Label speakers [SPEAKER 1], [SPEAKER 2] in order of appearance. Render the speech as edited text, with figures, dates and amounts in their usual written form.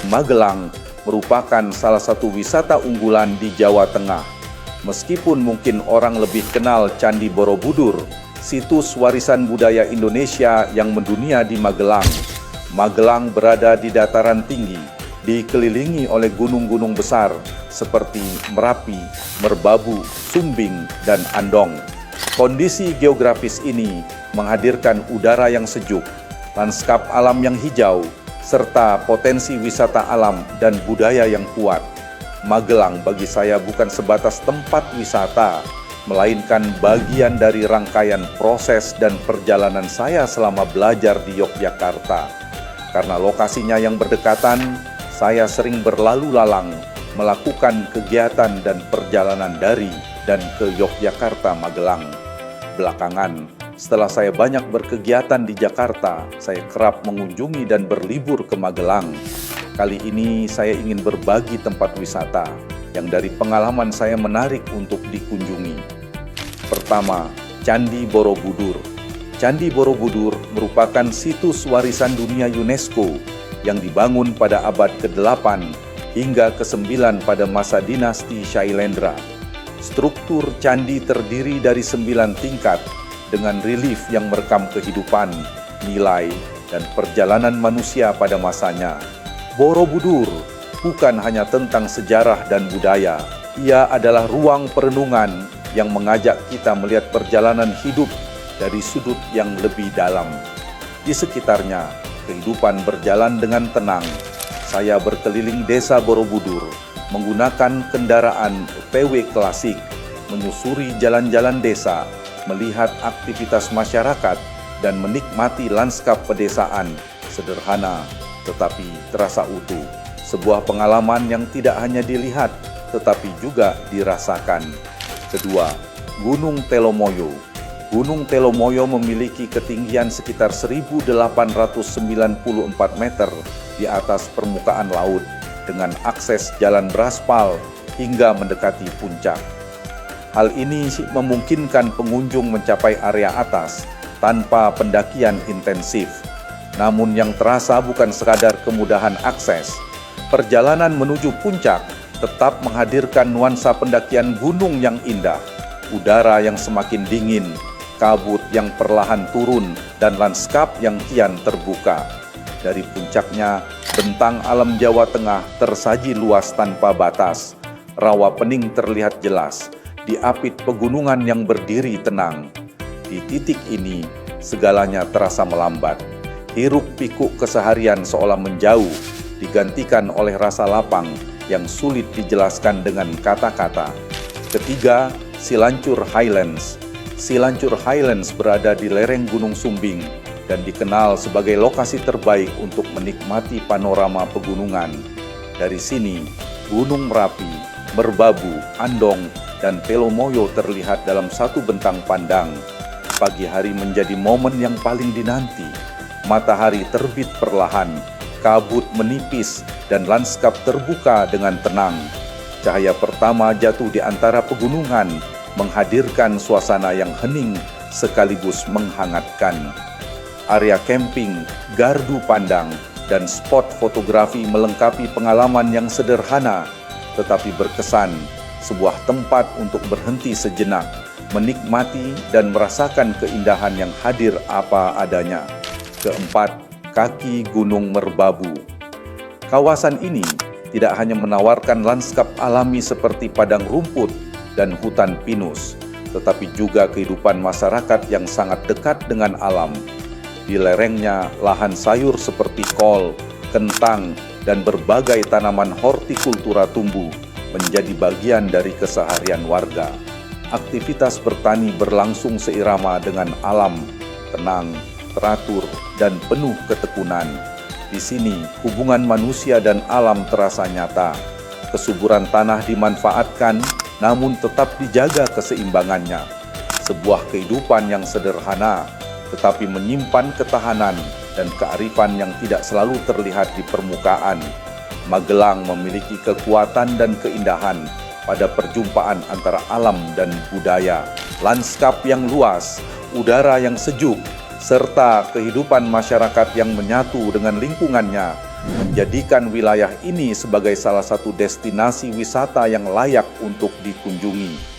[SPEAKER 1] Magelang merupakan salah satu wisata unggulan di Jawa Tengah. Meskipun mungkin orang lebih kenal Candi Borobudur, situs warisan budaya Indonesia yang mendunia di Magelang. Magelang berada di dataran tinggi, dikelilingi oleh gunung-gunung besar seperti Merapi, Merbabu, Sumbing, dan Andong. Kondisi geografis ini menghadirkan udara yang sejuk, lanskap alam yang hijau, serta potensi wisata alam dan budaya yang kuat. Magelang bagi saya bukan sebatas tempat wisata, melainkan bagian dari rangkaian proses dan perjalanan saya selama belajar di Yogyakarta. Karena lokasinya yang berdekatan, saya sering berlalu lalang, melakukan kegiatan dan perjalanan dari dan ke Yogyakarta, Magelang. Belakangan, setelah saya banyak berkegiatan di Jakarta, saya kerap mengunjungi dan berlibur ke Magelang. Kali ini saya ingin berbagi tempat wisata yang dari pengalaman saya menarik untuk dikunjungi. Pertama, Candi Borobudur. Candi Borobudur merupakan situs warisan dunia UNESCO yang dibangun pada abad ke-8 hingga ke-9 pada masa dinasti Shailendra. Struktur candi terdiri dari 9 tingkat dengan relief yang merekam kehidupan, nilai, dan perjalanan manusia pada masanya. Borobudur bukan hanya tentang sejarah dan budaya, ia adalah ruang perenungan yang mengajak kita melihat perjalanan hidup dari sudut yang lebih dalam. Di sekitarnya, kehidupan berjalan dengan tenang. Saya berkeliling desa Borobudur, menggunakan kendaraan VW klasik, menyusuri jalan-jalan desa, melihat aktivitas masyarakat, dan menikmati lanskap pedesaan sederhana tetapi terasa utuh. Sebuah pengalaman yang tidak hanya dilihat tetapi juga dirasakan. Kedua, Gunung Telomoyo. Gunung Telomoyo memiliki ketinggian sekitar 1.894 meter di atas permukaan laut dengan akses jalan beraspal hingga mendekati puncak. Hal ini memungkinkan pengunjung mencapai area atas tanpa pendakian intensif. Namun yang terasa bukan sekadar kemudahan akses. Perjalanan menuju puncak tetap menghadirkan nuansa pendakian gunung yang indah, udara yang semakin dingin, kabut yang perlahan turun, dan lanskap yang kian terbuka. Dari puncaknya, bentang alam Jawa Tengah tersaji luas tanpa batas. Rawa Pening terlihat jelas, diapit pegunungan yang berdiri tenang. Di titik ini, segalanya terasa melambat. Hiruk-pikuk keseharian seolah menjauh, digantikan oleh rasa lapang yang sulit dijelaskan dengan kata-kata. Ketiga, Silancur Highlands. Silancur Highlands berada di lereng Gunung Sumbing dan dikenal sebagai lokasi terbaik untuk menikmati panorama pegunungan. Dari sini, Gunung Merapi, Merbabu, Andong, dan Telomoyo terlihat dalam satu bentang pandang. Pagi hari menjadi momen yang paling dinanti. Matahari terbit perlahan, kabut menipis, dan lanskap terbuka dengan tenang. Cahaya pertama jatuh di antara pegunungan, menghadirkan suasana yang hening sekaligus menghangatkan. Area camping, gardu pandang, dan spot fotografi melengkapi pengalaman yang sederhana, tetapi berkesan, sebuah tempat untuk berhenti sejenak, menikmati dan merasakan keindahan yang hadir apa adanya. Keempat, kaki Gunung Merbabu. Kawasan ini tidak hanya menawarkan lanskap alami seperti padang rumput dan hutan pinus, tetapi juga kehidupan masyarakat yang sangat dekat dengan alam. Di lerengnya, lahan sayur seperti kol, kentang, dan berbagai tanaman hortikultura tumbuh menjadi bagian dari keseharian warga. Aktivitas bertani berlangsung seirama dengan alam, tenang, teratur, dan penuh ketekunan. Di sini, hubungan manusia dan alam terasa nyata. Kesuburan tanah dimanfaatkan, namun tetap dijaga keseimbangannya. Sebuah kehidupan yang sederhana, tetapi menyimpan ketahanan dan kearifan yang tidak selalu terlihat di permukaan. Magelang memiliki kekuatan dan keindahan pada perjumpaan antara alam dan budaya. Lanskap yang luas, udara yang sejuk, serta kehidupan masyarakat yang menyatu dengan lingkungannya menjadikan wilayah ini sebagai salah satu destinasi wisata yang layak untuk dikunjungi.